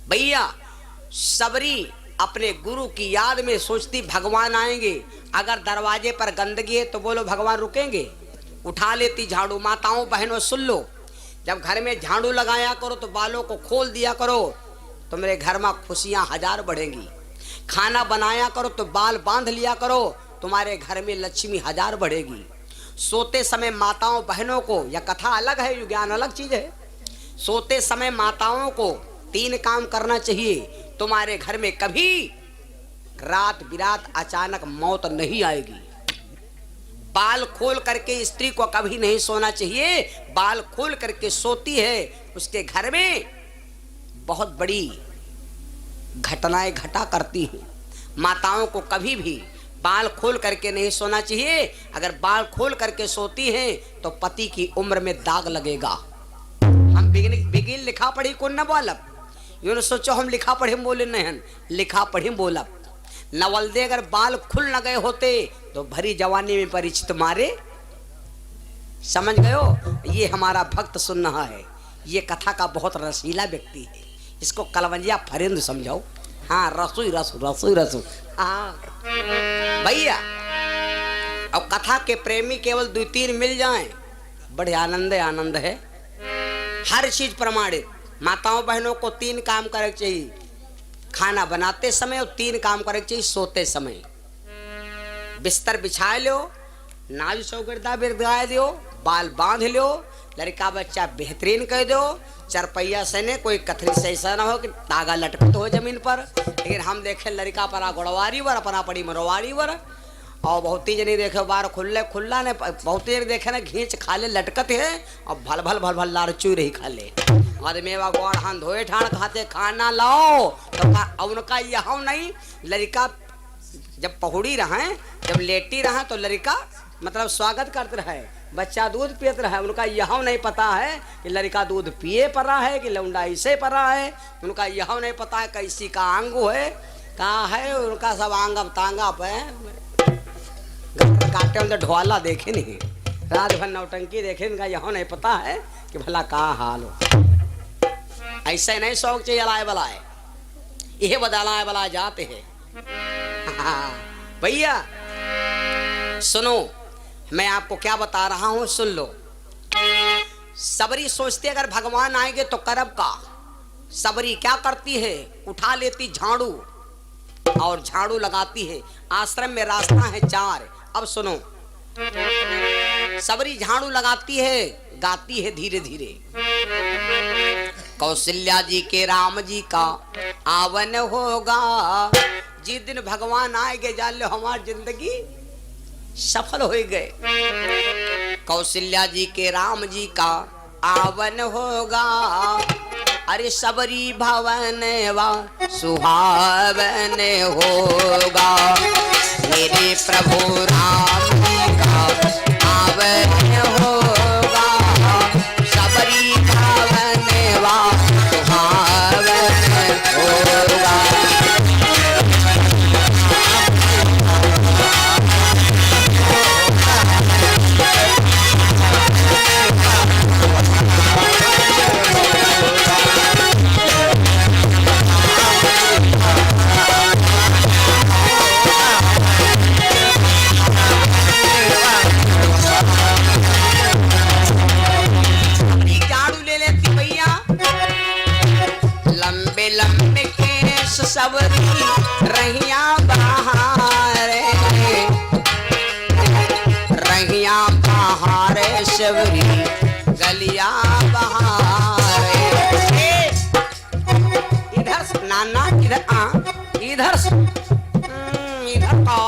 भैया सबरी अपने गुरु की याद में सोचती भगवान आएंगे। अगर दरवाजे पर गंदगी है तो बोलो भगवान रुकेंगे? उठा लेती झाड़ू। माताओं बहनों सुन लो, जब घर में झाड़ू लगाया करो तो बालों को खोल दिया करो, तो मेरे घर में खुशियां हजार बढ़ेंगी। खाना बनाया करो तो बाल बांध लिया करो, तुम्हारे घर में लक्ष्मी हजार बढ़ेगी। सोते समय माताओं बहनों को, यह कथा अलग है, ज्ञान अलग चीज है। सोते समय माताओं को 3 काम करना चाहिए, तुम्हारे घर में कभी रात बिरात अचानक मौत नहीं आएगी। बाल खोल करके स्त्री को कभी नहीं सोना चाहिए। बाल खोल करके सोती है, उसके घर में बहुत बड़ी घटनाएं घटा करती हैं। माताओं को कभी भी बाल खोल करके नहीं सोना चाहिए। अगर बाल खोल करके सोती हैं तो पति की उम्र में दाग लगेगा। हम बिगिन लिखा पढ़ी को न बोलब, यूं न सोचो हम लिखा पढ़ी बोले नहीं, लिखा पढ़ी बोलब। नवलदे अगर बाल खुल न गए होते तो भरी जवानी में परिचित मारे। समझ गए हो? ये हमारा भक्त सुन रहा है। ये कथा का बहुत रसीला व्यक्ति है, इसको कलवंजिया फरिंद समझाओ। हाँ, रसोई रसू रसोई रसू। हाँ भैया, अब कथा के प्रेमी केवल 2-3 मिल जाएं, बड़े आनंद है। हर चीज प्रमाणित। माताओं बहनों को 3 काम करे चाहिए, खाना बनाते समय, और 3 काम करे चाहिए सोते समय। बिस्तर बिछाए लो, नाज चौगिरदा बिरगाए दो, बाल बांध लो, लड़का बच्चा बेहतरीन कह दो। चरपैया से ने कोई कथरी से ऐसा ना हो कि तागा लटकत हो जमीन पर। लेकिन हम देखे लड़का पर गोड़वारी वर, अपना पड़ी मरवारी वर। और बहुत ही जनी देखे बार खुल्ला ने, बहुत ही देखे ना घींच खाले लटकत है, और भल भल भल भल लार चुई रही खाले। और मेवा गोड़ हाथ धोए ठाण खाते खाना लाओ, तो उनका यह नहीं। लड़का जब पहुड़ी रहे, जब लेटी रहे तो लड़का मतलब स्वागत करते रहे, बच्चा दूध पियत रहा है। उनका यह नहीं पता है कि लड़का दूध पिए पर रहा है कि लौंडा इसे पर रहा है। उनका यह नहीं पता है कैसी का अंग है, कहाँ है। उनका सब आंगा तांगा पे काटे उनसे ढोला देखे नहीं, रात भर नौटंकी देखे। इनका यह नहीं पता है कि भला कहाँ हाल हो। ऐसे नहीं शौक चाहिए अलाए बलाए, यह बदलाए बलाए जाते हैं। भैया सुनो, मैं आपको क्या बता रहा हूं, सुन लो। सबरी सोचती अगर भगवान आएंगे तो करब का। सबरी क्या करती है, उठा लेती झाड़ू और झाड़ू लगाती है। आश्रम में रास्ता है 4। अब सुनो, सबरी झाड़ू लगाती है, गाती है धीरे धीरे। कौशल्या जी के राम जी का आवन होगा, जिस दिन भगवान आएंगे जान लो हमारी जिंदगी सफल हो गए। कौशल्या जी के राम जी का आवन होगा, अरे सबरी भवन वा सुहावन होगा। मेरे प्रभु राम जी का आवन होगा, सबरी भवन वा सुहावन होगा। सबरी रहिया बहारे, रहिया बहारे सबरी गलिया बहारे। इधर नाना इधर इधर इधर का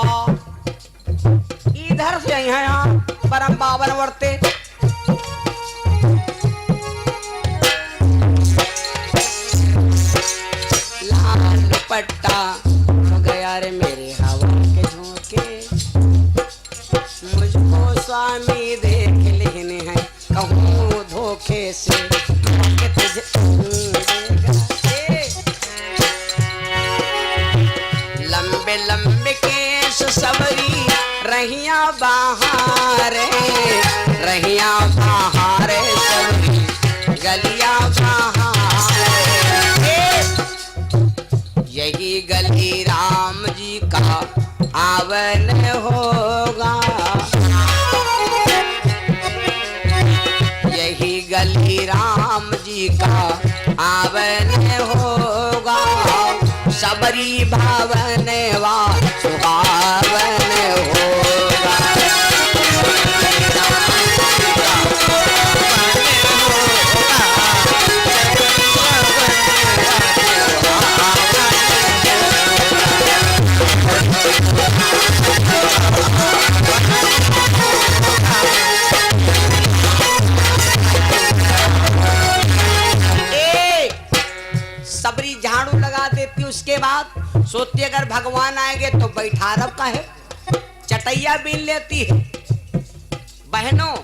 इधर से यहाँ परम पावन वर्ते। पट्टा हो गया रे मेरे हवा के झोंके, मुझको स्वामी देख लेने हैं कहूँ धोखे से तुझे लंबे लंबे केस सबरी रहिया बहारे, रहिया बहारे सबरी गलिया बहारे। यही गली राम जी का आवन होगा, यही गली राम जी का आवन होगा, सबरी भावन वा सुहावन होगा। सबरी झाड़ू लगा देती, उसके बाद सोचती अगर भगवान आएंगे तो बैठारब का है, चटैया बीन लेती है। बहनों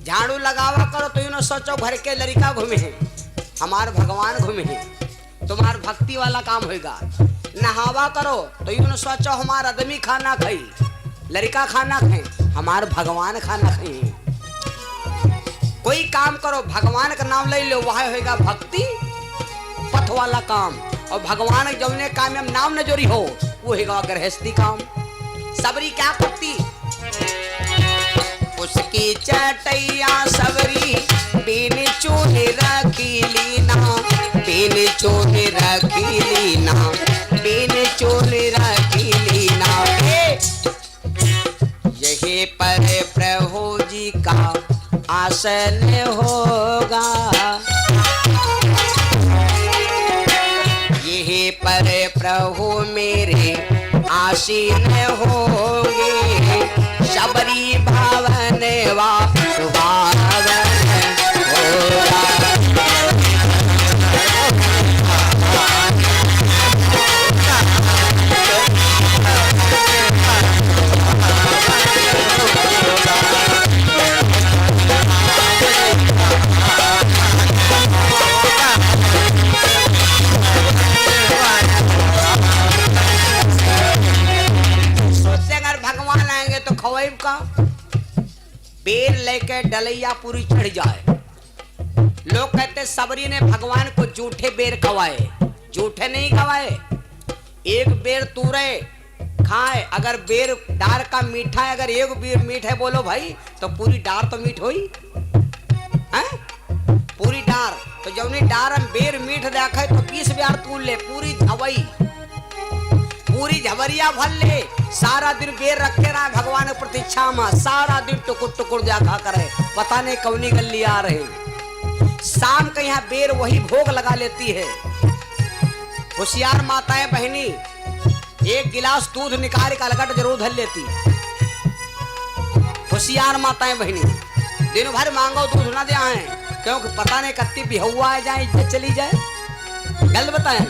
झाड़ू लगावा करो तो यूं सोचो घर के लड़का घूमे हैं, हमार भगवान घूमे हैं, तुम्हार भक्ति वाला काम होगा। नहावा करो तो यूं सोचो हमार आदमी खाना खाई, लड़का खाना खाए, हमार भगवान खाना खाई। कोई काम करो भगवान का नाम ले लो, वह होगा भक्ति पथ वाला काम। और भगवान जौने काम में नाम न जोड़ी हो वो होगा गृहस्थी काम। सबरी क्या करती, उसकी चटैया सबरी बीन चूहे रखी लीना, बीन चूहे रखी लीना, बीन चूहे रखी लीना। यही पर प्रभु जी का आसन होगा, यही पर प्रभु मेरे आसीन होंगे, सबरी भावन वा सुहावन होगा। का बेर लेके डलैया पूरी चढ़ जाए। लोग कहते सबरी ने भगवान को झूठे बेर खवाए, झूठे नहीं खवाए। एक बेर तूरे खाए, अगर बेर डार का मीठा है, अगर एक बेर मीठ है बोलो भाई तो पूरी डार तो मीठ हुई है, पूरी डार। तो जब डार हम बेर मीठ देखा तो 20 बार तूल ले, पूरी झवई पूरी झवरिया भर ले, सारा दिन बेर रखे रहा भगवान प्रतीक्षा में, सारा दिन टुकुर टुकुर देखा करे, पता नहीं कौनी गली आ रहे। शाम के यहाँ बेर वही भोग लगा लेती है। होशियार माताएं बहनी एक गिलास दूध निकाल का लगट जरूर धर लेती। होशियार माताएं बहनी दिन भर मांगो दूध ना दिया है, क्योंकि पता नहीं कत्ती बिहुआ आ जाए, इज्जत चली जाए। गल बताए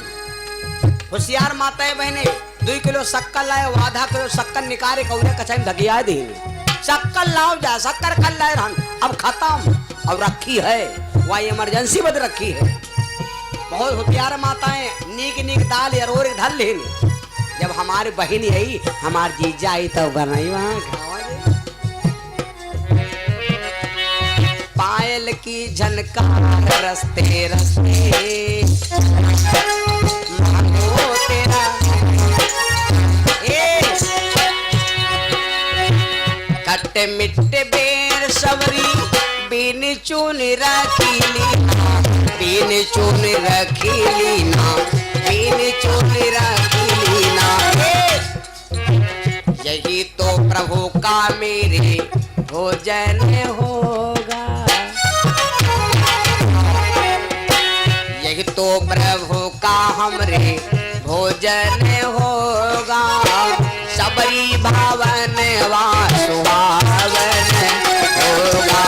होशियार माताएं बहने 2 किलो शक्कर लाए, आधा किलो शक्कर निकाले कौरे कचाई धगिया दी, शक्कर लाओ जा, शक्कर कर लाए रहन, अब खत्म, अब रखी है वह इमरजेंसी बद रखी है। बहुत होशियार माताएं नीक नीक दाल अरोर धर लेन। जब हमारी बहन आई हमार जीजा आई तो बनाई वहां पायल की झनकार रस्ते रस्ते मांगो तेरा कट्टे मिट्टे बेर सबरी बीन चून रखी लीना, बीन चून रखी लीना, बीन चून रखी लीना। यही तो प्रभु का मेरे भोजन होगा, यही तो प्रभु का हमरे भोजन होगा, सबरी भावन वा सुहावन होगा।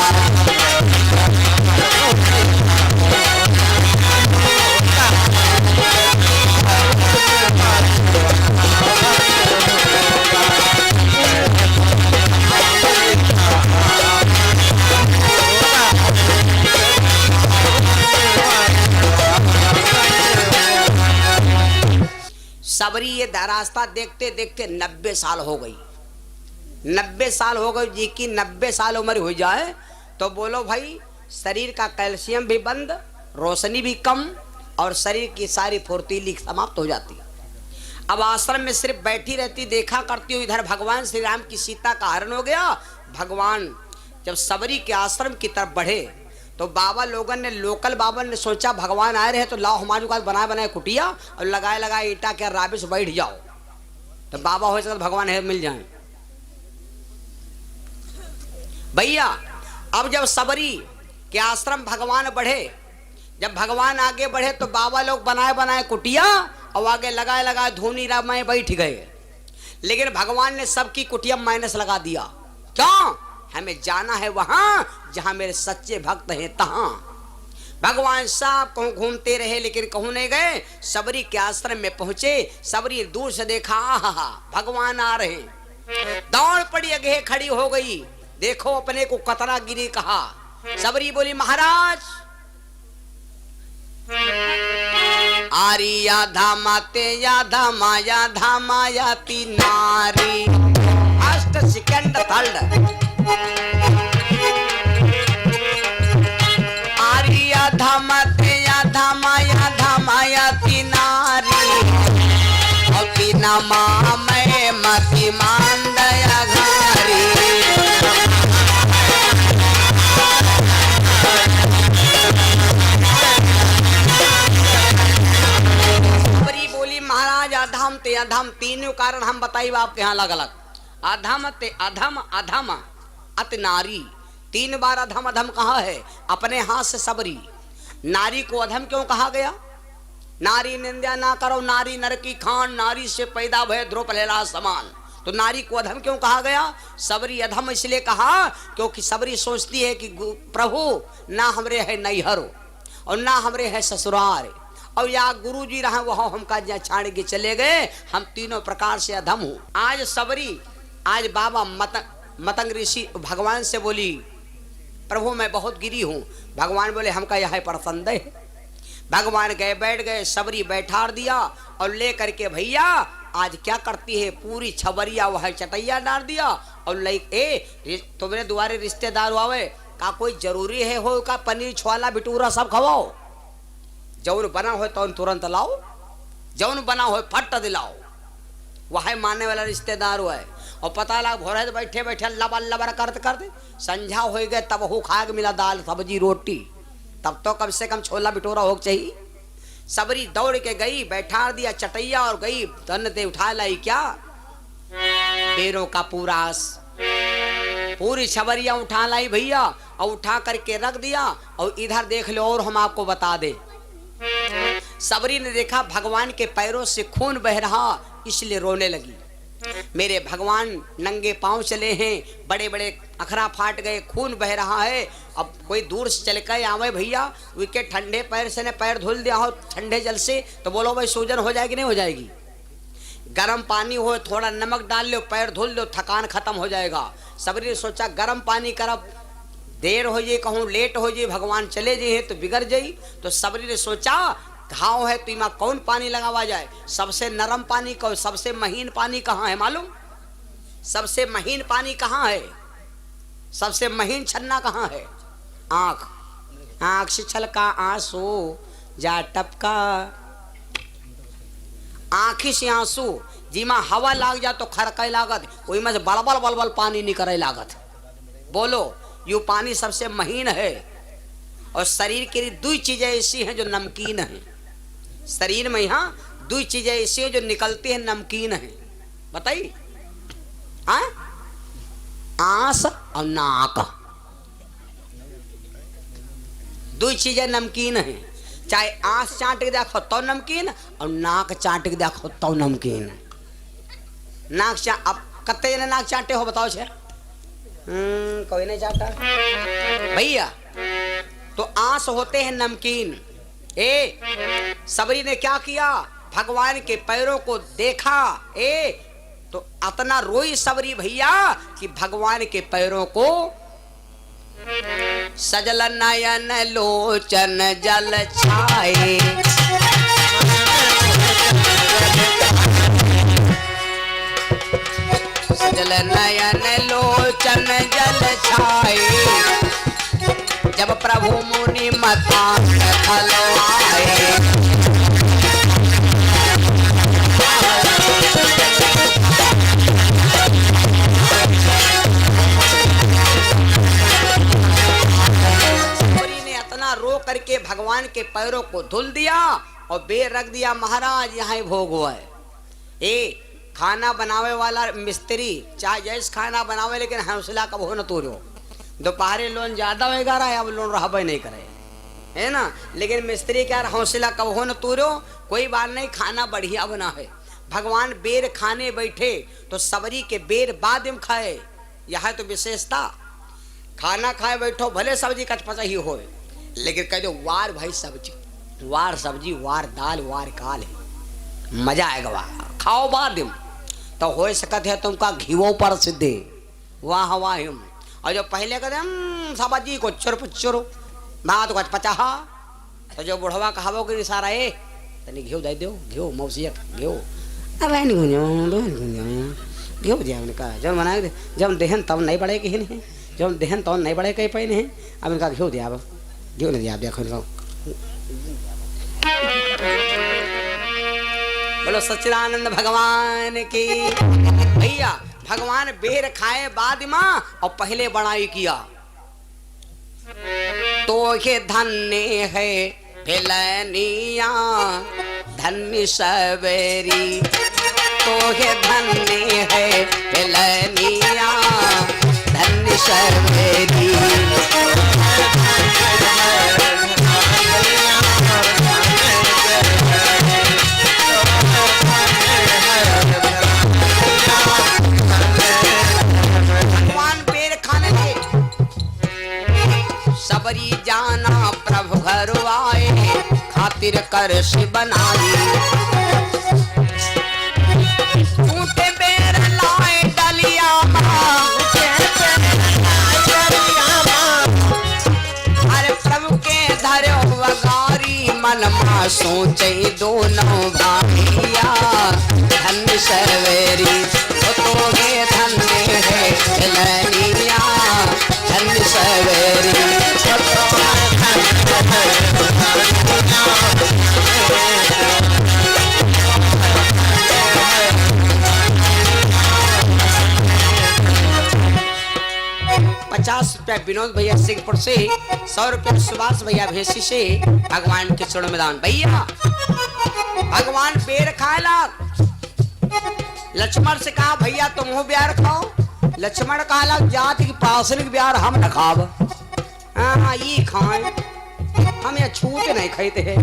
सबरी ये रास्ता देखते देखते 90 साल हो गई। 90 साल हो गई जी की 90 साल उम्र हो जाए तो बोलो भाई शरीर का कैल्शियम भी बंद, रोशनी भी कम और शरीर की सारी फुर्तीली समाप्त हो जाती है। अब आश्रम में सिर्फ बैठी रहती, देखा करती हूँ। इधर भगवान श्री राम की सीता का हरण हो गया। भगवान जब सबरी के आश्रम की तरफ बढ़े तो बाबा लोगों ने, लोकल बाबा ने सोचा भगवान आए रहे तो लाओ हमारे पास बनाए बनाए कुटिया और लगाए लगाए ईटा के राबिश बैठ जाओ, तो बाबा हो सकता भगवान है मिल जाए। भैया अब जब सबरी के आश्रम भगवान बढ़े, जब भगवान आगे बढ़े तो बाबा लोग बनाए बनाए कुटिया और आगे लगाए लगाए धोनी रामाए बैठ गए। लेकिन भगवान ने सबकी कुटिया माइनस लगा दिया। क्यों? हमें जाना है वहां जहां मेरे सच्चे भक्त हैं तहां। भगवान साहब कहूं घूमते रहे लेकिन कहूं नहीं गए। सबरी के आश्रम में पहुंचे। सबरी दूर से देखा, आहा भगवान आ रहे। दौड़ पड़ी, अगे खड़ी हो गई। देखो अपने को कतना गिरी कहा। सबरी बोली महाराज आरी याधा माते याधा माया ती नारी। फर्स्ट सेकंड थर्ड आरी याधा माया ती नारी। और बिना माँ मैं मती मान दया घारी। महाराज अधम ते अधम तीनों कारण हम बताइए आपके यहाँ अलग अलग। अधम ते अधम अधम अत नारी। 3 बार अधम अधम कहा है अपने हाथ से सबरी। नारी को अधम क्यों कहा गया? नारी निंदा ना करो, नारी नर की खान, नारी से पैदा भय ध्रुव लेला समान। तो नारी को अधम क्यों कहा गया? सबरी अधम इसलिए कहा क्योंकि सबरी सोचती है कि प्रभु ना हमरे है नैहर और ना हमरे है ससुराल और या गुरु जी रहा वह हमका जहाँ छाड़ के चले गए। हम तीनों प्रकार से अधम हूँ। आज सबरी, आज बाबा मतंग ऋषि भगवान से बोली प्रभु मैं बहुत गिरी हूँ। भगवान बोले हमका यह पसंद है। भगवान गए बैठ गए, सबरी बैठा दिया और ले करके भैया आज क्या करती है पूरी छबरिया वह चटैया डाल दिया और ले तुम्हारे दुआरे रिश्तेदार आवे का कोई जरूरी है हो का पनीर छोला बिटूरा सब खवाओ। जौन बना हो तो तुरंत लाओ, जौन बना हो फट दिलाओ। वह मानने वाला रिश्तेदार हुआ है और पता लगा भोरे तो बैठे बैठे लबर लबर करते संझा हो गए तब हो खा के मिला दाल सब्जी रोटी। तब तो कम से कम छोला बिटोरा हो चाहिए। सबरी दौड़ के गई, बैठा दिया चटैया और गई धन दे उठा लाई क्या बेरों का पूरास, पूरी छबरिया उठा लाई भैया और उठा करके रख दिया। और इधर देख लो और हम आपको बता दे। सबरी ने देखा भगवान के पैरों से खून बह रहा इसलिए रोने लगी। मेरे भगवान नंगे पांव चले हैं, बड़े बड़े अखरा फाट गए, खून बह रहा है। अब कोई दूर से चल कर आवे भैया उनके ठंडे पैर से ने पैर धुल दिया हो ठंडे जल से तो बोलो भाई सूजन हो जाएगी नहीं हो जाएगी? गर्म पानी हो थोड़ा नमक डाल लो पैर धुल लो थकान खत्म हो जाएगा। सबरी ने सोचा गर्म पानी करब देर हो जाए कहूँ लेट हो जाए भगवान चले जाए तो बिगड़ जाई। तो सबरी ने सोचा घाव है तो इमा कौन पानी लगावा जाए? सबसे नरम पानी को सबसे महीन पानी कहाँ है मालूम? सबसे महीन पानी कहाँ है? सबसे महीन छन्ना कहाँ है? आंख। आंख से छलका आंसू जा टपका, आंखी से आंसू जिमा हवा लाग जा तो खरकई लागत, वही में से बलबल बलबल पानी निकले लागत। बोलो यू पानी सबसे महीन है। और शरीर के लिए 2 चीजें ऐसी हैं जो नमकीन हैं। शरीर में यहाँ 2 चीजें ऐसी हैं जो निकलती हैं नमकीन हैं। बताइए आंस और नाक, 2 चीजें नमकीन हैं। चाहे आंस चाट के देखो तो नमकीन और नाक चाट के देखो तो नमकीन। नाक अब कत्ते जने नाक चाटे हो बताओ छे? कोई नहीं चाहता भैया। तो आंस होते हैं नमकीन। सबरी ने क्या किया? भगवान के पैरों को देखा तो इतना रोई सबरी भैया कि भगवान के पैरों को सजल नयन लोचन जल छाए, सजल नयन लोचन जल छाए। जब प्रभु मुनि मतांत खलवाए के पैरों को धुल दिया और बेर रख दिया, महाराज यहाँ भोग हुआ है। ए खाना बनावे वाला मिस्त्री चाहे जैस खाना बनावे, लेकिन हौसला कब हो न तोड़ो। दोपहरे लोन ज्यादा होगा रहा, अब लोन रहा नहीं करे, है ना। लेकिन मिस्त्री क्या हौसला कब हो न तोड़ो, कोई बात नहीं, खाना बढ़िया बना है। भगवान बेर खाने बैठे तो सबरी के बेर बाद में खाए, यह तो विशेषता। खाना खाए बैठो भले सब्जी कचपचा ही हो, लेकिन कह दो वार भाई सब्जी, वार सब्जी, वार दाल, वार काल है, मजा आएगा। वाह खाओ बाद में तो हो सकत है तुमका घीवों पर सिद्धे, वाह वाह। और जो पहले कहते सब्जी को चुर भात को कचपचा, तो जो बुढ़वा कहावो के इशारा है तनी घी दे दो, घी मौसिया घी, अरे नहीं घी दिया उन्हें कहा, जब बना जब देहन तब नहीं बढ़े कहीं नहीं, जब देहन तब नहीं बढ़े कहीं पे नहीं। अब इनका घी दिया, अब घी नहीं दिया, देखो इनका। बोलो सच्चिदानंद भगवान की। भैया भगवान बेर खाए बाद माँ और पहले बड़ाई किया, तो ये धन्य है फिलनिया धन्य सवेरी, तो ये धन्य है फिलनिया धन्य सवेरी। सबरी जाना प्रभु घर आए, खातिर कर से बनाई, झूठे बेर लाए डलिया, अरे प्रभु के धरो वगारी, मन मा सोचे दोनों भाइया धन्य सवेरी, तो ये धन्य है फिलनिया धन्य सवेरी। 50 रुपया विनोद भैया सिंहपुर से, 100 रुपया सुभाष भैया भेसी से भगवान के चरणों में दान। भैया भगवान बेर खाएला, लक्ष्मण से कहा भैया तुम हो ब्यार खाओ, लक्ष्मण कहा जाति की प्रासनिक ब्यार हम न खाब, हाँ ये खाएं, हम ये छूट नहीं खाते हैं,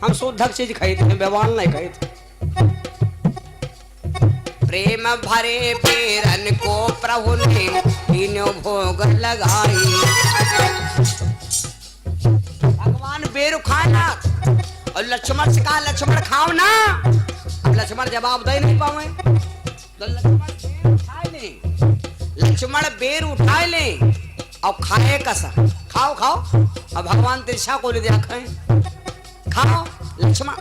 हम शुद्ध चीज खाते हैं, बेवाल नहीं खाते। प्रेम भरे बेरन को प्रभु ने तीनों भोग लगाई, भगवान बेर खाना और लक्ष्मण से कहा लक्ष्मण खाओ ना, अब लक्ष्मण जवाब दे नहीं पावे, तो लक्ष्मण बेर उठाए ले और खाए कसा, खाओ खाओ, और भगवान तिरछा को ले दिया खाए, खाओ लक्ष्मण।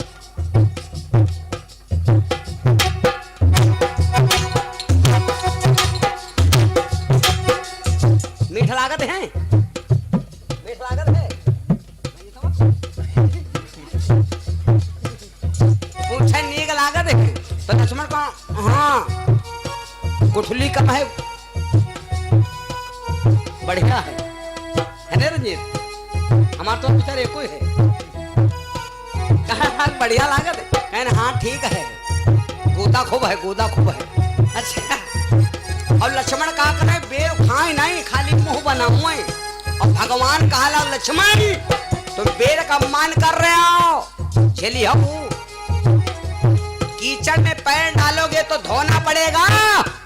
मीठ लागत है, मीठ लागत है, पूछे नीक लागत है, तो लक्ष्मण को हाँ गुठली कम है, बढ़िया है ना रंजीत, हमारा तो बेचारे एको है, कहा बढ़िया लागत है, कहने हाँ ठीक है, गोदा खूब है, गोदा खूब है। अच्छा और लक्ष्मण कहा करे बेर खाए नहीं, खाली मुंह बनाऊं, और भगवान कहा लक्ष्मण तुम बेर का अपमान कर रहे हो, चलिए हम कीचड़ में पैर डालोगे तो धोना पड़ेगा,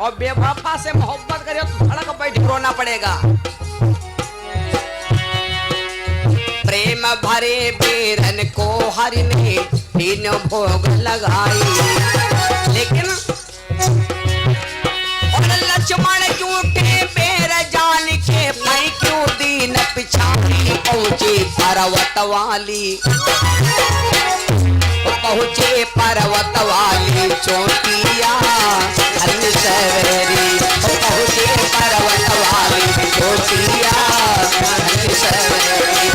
और बेवफा से मोहब्बत करो तो सड़क बैठ रोना पड़ेगा। प्रेम भरे बेरन को हरि ने तीनों भोग लगाई, लेकिन और लक्ष्मण झूठे बेर जान के मैं क्यों दीन पिछाड़ी, पहुंचे पर्वत वाली, पहुंचे पर्वत वाली चोटिया धन्य सवेरी, पहुंचे पर्वत वाली चोटिया धन्य सवेरी।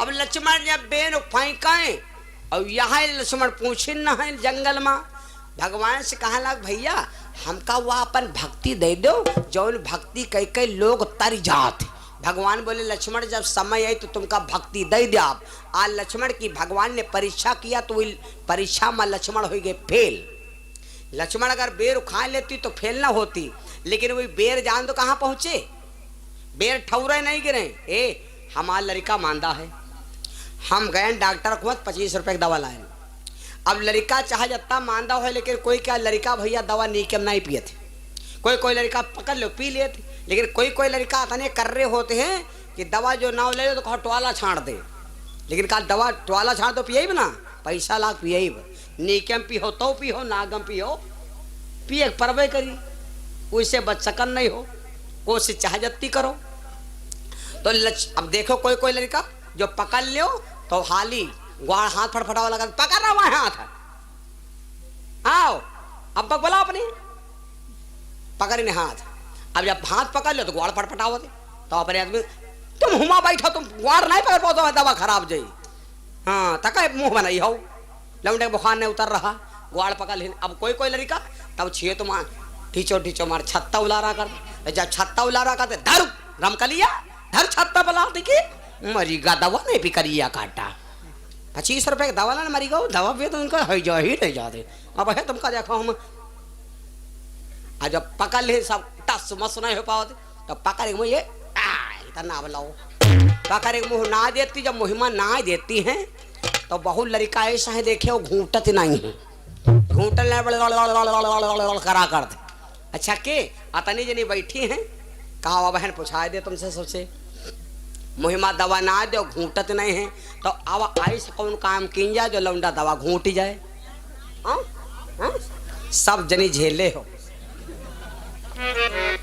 अब और यहाँ लक्ष्मण पूछे न है जंगल में भगवान से कहा लग भैया हमका वो अपन भक्ति दे दो जौन भक्ति कई कई लोग तर जाते। भगवान बोले लक्ष्मण जब समय आई तो तुमका भक्ति दे दे। आप आज लक्ष्मण की भगवान ने परीक्षा किया तो वही परीक्षा में लक्ष्मण हो गए फेल। लक्ष्मण अगर बेर उखा लेती तो फेल ना होती, लेकिन वही बेर जान तो कहाँ पहुंचे, बेर ठौरे नहीं गिरे। हमारा लड़का मांदा है, हम गए डॉक्टर को 25 रुपए की दवा लाए। अब लड़का चाहे जितना मांदा हो, लेकिन कोई क्या लड़का भैया दवा नीकम नहीं पिए थे, कोई लड़का पकड़ लो पी ले थे, लेकिन कोई लड़का इतने कर रहे होते हैं कि दवा जो ना ले तो कहो टवाला छाड़ दे, लेकिन कहा दवा टवाला छाड़ तो पिए ना, पैसा लाख पिए नीकम पियो तो पियो नागम पियो पिए परवे करी, उससे बच सकन नहीं हो, कोशिश चाहे जत्ती करो। तो अब देखो कोई लड़का जो पकड़ लो तो हाली ग्वाड़ हाथ फटफटावा लगा पकड़ रहा वहां हाथ है। आओ अब बोला अपने पकड़ ने हाथ। अब जब हाथ पकड़ लो तो ग्वाड़ फटफटावा दे तो अपने आदमी तुम हुमा बैठो, तुम ग्वाड़ नहीं पकड़ पाओ तो दवा खराब जाई। हाँ तक मुंह बनाई हो लौंडे बुखार नहीं उतर रहा, ग्वाड़ पकड़ ले। अब कोई लड़का तब छिए तो मार टीचो मार छत्ता उलारा कर। जब छत्ता उलारा करते धर रमकलिया धर छत्ता बला देखिए मरीगा दवा नहीं पी करिया काटा 25 रुपए की दवा लाने मरी गो दवा पे तो उनका है जो ही नहीं जाते। अब है तुमका देखो हम आज जब पकड़ ले सब टस मस नहीं हो पाते तो पकड़ के मुझे इतना बुलाओ पकड़ के मुँह ना देती। जब मुहिमा ना देती हैं तो बहुत लड़का ऐसा है देखे वो घूंटत नहीं है, घूंटल करा करते। अच्छा के अतनी जनी बैठी हैं कहा बहन पूछा दे तुमसे सबसे मुहिमा दवा ना दो घूंटत नहीं है तो अब ऐसा कौन काम किन जाए जो लौंडा दवा घूंटी जाए। सब जनी झेले हो,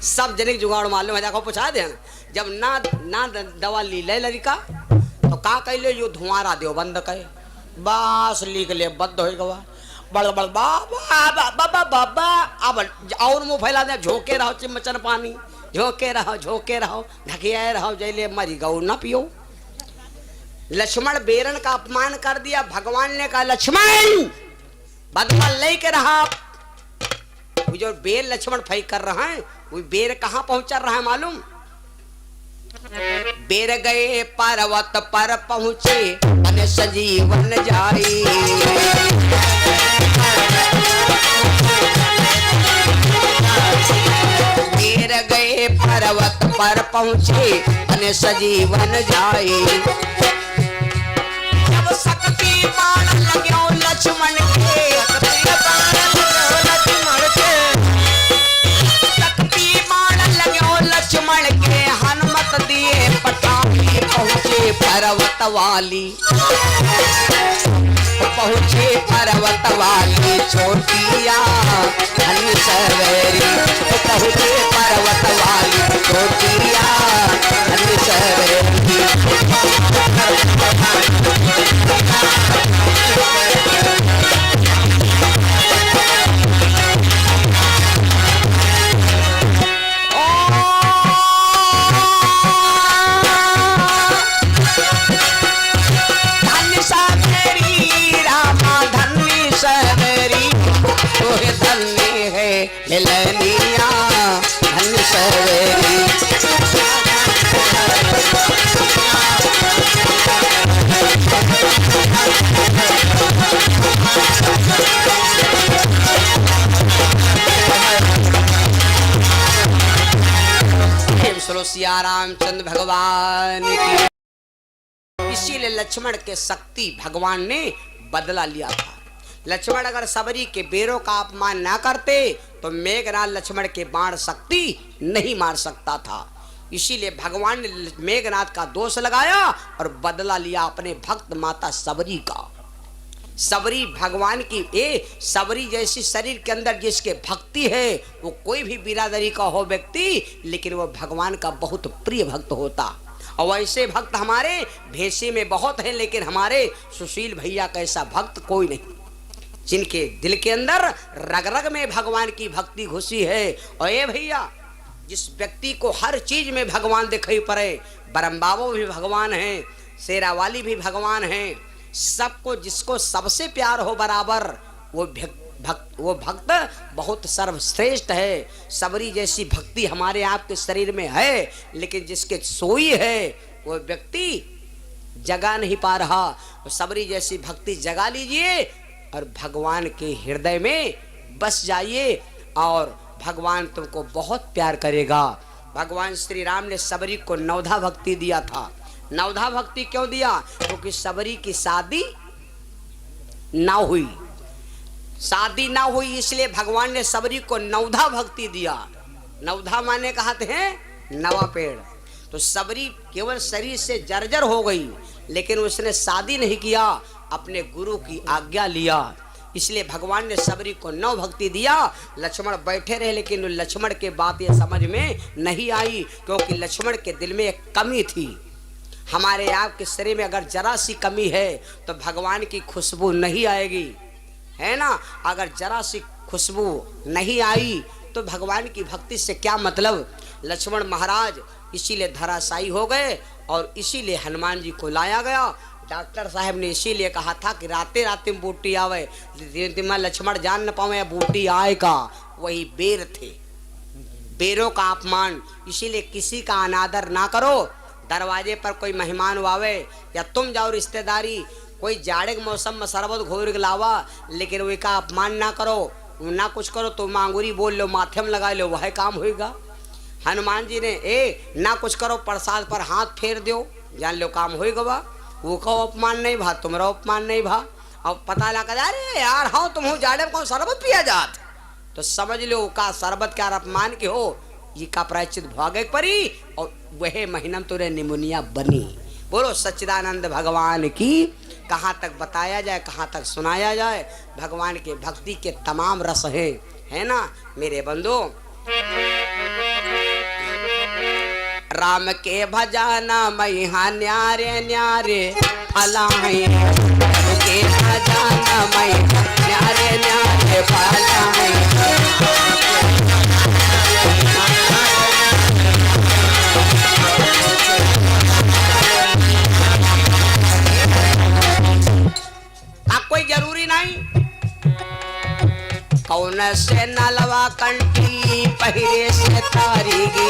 सब जनी जुगाड़ मालूम है जाको पूछा दे। जब ना दवा ली ले लड़का तो का कह लो यो धुआरा दो बंद करे बस लिख ले बंद हो गवा बड़ बाबा बाबा बाबा। अब और मुंह फैला दे झोंके रहो चिमचन पानी झोंके रहो ढकिया रहो जैले मरी गऊ ना पियो। लक्ष्मण बेरन का अपमान कर दिया। भगवान ने कहा लक्ष्मण बदला लेके रहा। वो जो बेर लक्ष्मण फेंक कर रहा है वो बेर कहाँ पहुंच रहा है मालूम। बेर गए पर्वत पर पहुंचे अन संजीवन जाई। बेर गए पर्वत पर पहुंचे अन संजीवन जाई। जब शक्ति बाण लग्यो लक्ष्मण के शक्ति बाण लग्यो लक्ष्मण के हनुमत दिए पटाखी पहुंचे पर्वत वाली। पहुंचे पर्वत वाली छोटिया धन सवेरी। पहुंचे पर्वत वाली छोटिया धन सवेरी। लनिया धन सवेरी। श्री सिया रामचंद्र भगवान की। इसीलिए लक्ष्मण के शक्ति भगवान ने बदला लिया था। लक्ष्मण अगर सबरी के बेरों का अपमान ना करते तो मेघनाथ लक्ष्मण के बाण शक्ति नहीं मार सकता था। इसीलिए भगवान ने मेघनाथ का दोष लगाया और बदला लिया अपने भक्त माता सबरी का। सबरी भगवान की सबरी जैसी शरीर के अंदर जिसके भक्ति है वो कोई भी बिरादरी का हो व्यक्ति, लेकिन वो भगवान का बहुत प्रिय भक्त होता। और वैसे भक्त हमारे भेषी में बहुत है, लेकिन हमारे सुशील भैया कैसा भक्त कोई नहीं, जिनके दिल के अंदर रग रग में भगवान की भक्ति घुसी है। और ये भैया जिस व्यक्ति को हर चीज में भगवान दिखाई पड़े, ब्रह्म बाबू भी भगवान है, शेरावाली भी भगवान है, सबको जिसको सबसे प्यार हो बराबर वो वो भक्त बहुत सर्वश्रेष्ठ है। सबरी जैसी भक्ति हमारे आपके शरीर में है, लेकिन जिसके सोई है वो व्यक्ति जगा नहीं पा रहा। सबरी जैसी भक्ति जगा लीजिए और भगवान के हृदय में बस जाइए और भगवान तुमको बहुत प्यार करेगा। भगवान श्री राम ने सबरी को नवधा भक्ति दिया था। नवधा भक्ति क्यों दिया? क्योंकि सबरी की शादी ना हुई, शादी ना हुई, इसलिए भगवान ने सबरी को नवधा भक्ति दिया। नवधा माने कहते हैं नवा पेड़। तो सबरी केवल शरीर से जर्जर हो गई, लेकिन उसने शादी नहीं किया, अपने गुरु की आज्ञा लिया, इसलिए भगवान ने सबरी को नव भक्ति दिया। लक्ष्मण बैठे रहे, लेकिन लक्ष्मण के बात ये समझ में नहीं आई, क्योंकि लक्ष्मण के दिल में एक कमी थी। हमारे आपके शरीर में अगर जरा सी कमी है तो भगवान की खुशबू नहीं आएगी, है ना। अगर जरा सी खुशबू नहीं आई तो भगवान की भक्ति से क्या मतलब। लक्ष्मण महाराज इसीलिए धराशायी हो गए और इसीलिए हनुमान जी को लाया गया। डॉक्टर साहब ने इसीलिए कहा था कि राते राते में बूटी आवे, में लक्ष्मण जान न पावे बूटी आए का। वही बेर थे, बेरों का अपमान, इसीलिए किसी का अनादर ना करो। दरवाजे पर कोई मेहमान आवे या तुम जाओ रिश्तेदारी, कोई जाड़े के मौसम में शरबत घोर के लावा, लेकिन वही का अपमान ना करो, ना कुछ करो तो मांगुरी बोल लो, माथे में लगा लो, वह काम होएगा। हनुमान जी ने ना कुछ करो प्रसाद पर हाथ फेर दो, जान लो काम होएगा। बा वो कहो अपमान नहीं भा, तुम्हारा अपमान नहीं भा। अब पता लगा अरे यार हाँ तुम हो जाड़े में कौन शरबत पिया जात, तो समझ लो का शरबत क्या अपमान के हो, ये का प्रायश्चित भागे परी और वह महीना में तुरे निमोनिया बनी। बोलो सच्चिदानंद भगवान की। कहाँ तक बताया जाए, कहाँ तक सुनाया जाए। भगवान के भक्ति के तमाम रस हैं, है ना मेरे बंधु। राम के भजाना मैहा न्यारे न्यारे फलाए, के भजाना मैहा न्यारे न्यारे फलाए। कोई जरूरी नहीं कौन से नलवा कंठी पहिरे से तारी गे,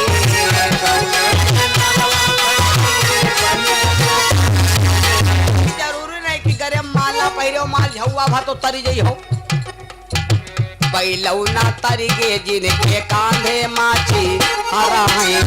जरूरी नहीं कि गरम माला पहिरे माल झुआ भा तो तरी जई हो। बैलौना तरी गे जिनके कांधे माची हरा है।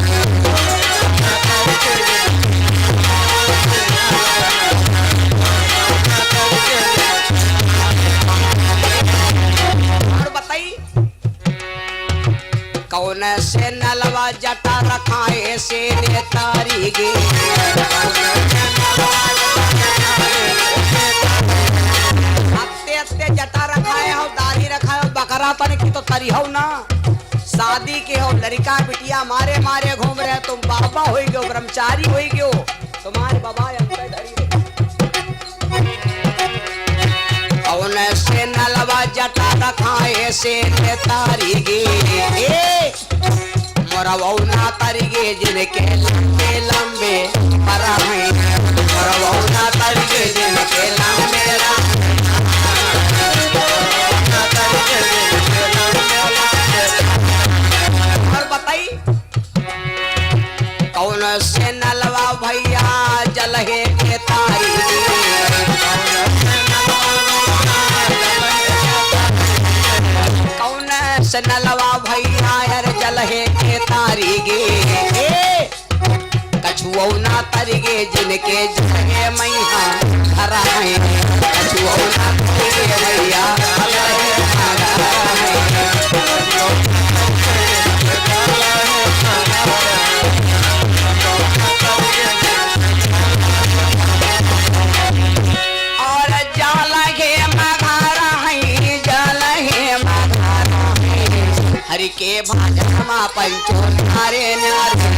कौन से नलवा जटा रखाए से ने तारी गे, हफ्ते हफ्ते जटा रखाए हो, दाढ़ी रखाए हो, बकरा तन की तो तरी हो ना। शादी के हो लड़का बिटिया मारे मारे घूम रहे, तुम बाबा हो गयो, ब्रह्मचारी हो गयो, तुम्हारे बाबा कौन से नलवा जटा रखाए से ने तारी गे, मोरवौना तारी गे जिनके लंबे लंबे परा हैं, मोरवौना तारी गे जिनके लंबे और बताई कौन से नलवा भैया जलहे के तारी से नलवा भैया हर जलहे के तारी गे, कछुआ तरी गे जिनके जलहे मैया हरा है, कछुआ तरी गे भैया और जलहे मघारा है, जलहे हरि के भाजमा पंचो नारे नारे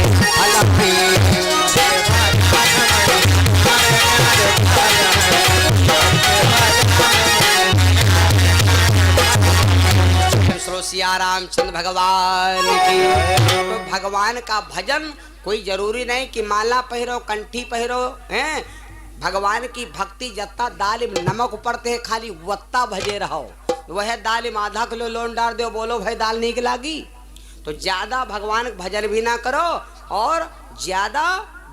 सिया रामचंद्र भगवान की। तो भगवान का भजन कोई जरूरी नहीं कि माला पहरो कंठी पहरो हैं, भगवान की भक्ति जत्ता दाल में नमक पड़ते है, खाली वत्ता भजे रहो। वह दाल में आधा किलो लोन डाल दो, बोलो भाई दाल नहीं लागी। तो ज्यादा भगवान का भजन भी ना करो और ज्यादा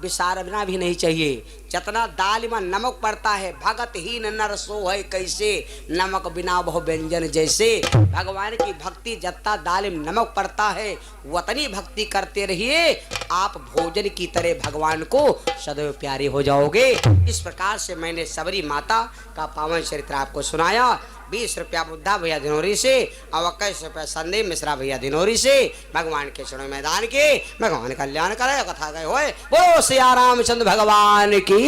विसारना भी नहीं चाहिए। जितना दाल में नमक पड़ता है, भगत ही नर सो है कैसे, नमक बिना बहु व्यंजन जैसे। भगवान की भक्ति जितना दाल में नमक पड़ता है उतनी भक्ति करते रहिए, आप भोजन की तरह भगवान को सदैव प्यारे हो जाओगे। इस प्रकार से मैंने सबरी माता का पावन चरित्र आपको सुनाया। 20 रुपया बुद्धा भैया दिनोरी से और 21 रुपया संदीप मिश्रा भैया दिनोरी से। भगवान के चरणों मैदान के भगवान कल्याण करे कथा गए होए। वो सिया रामचंद्र भगवान की।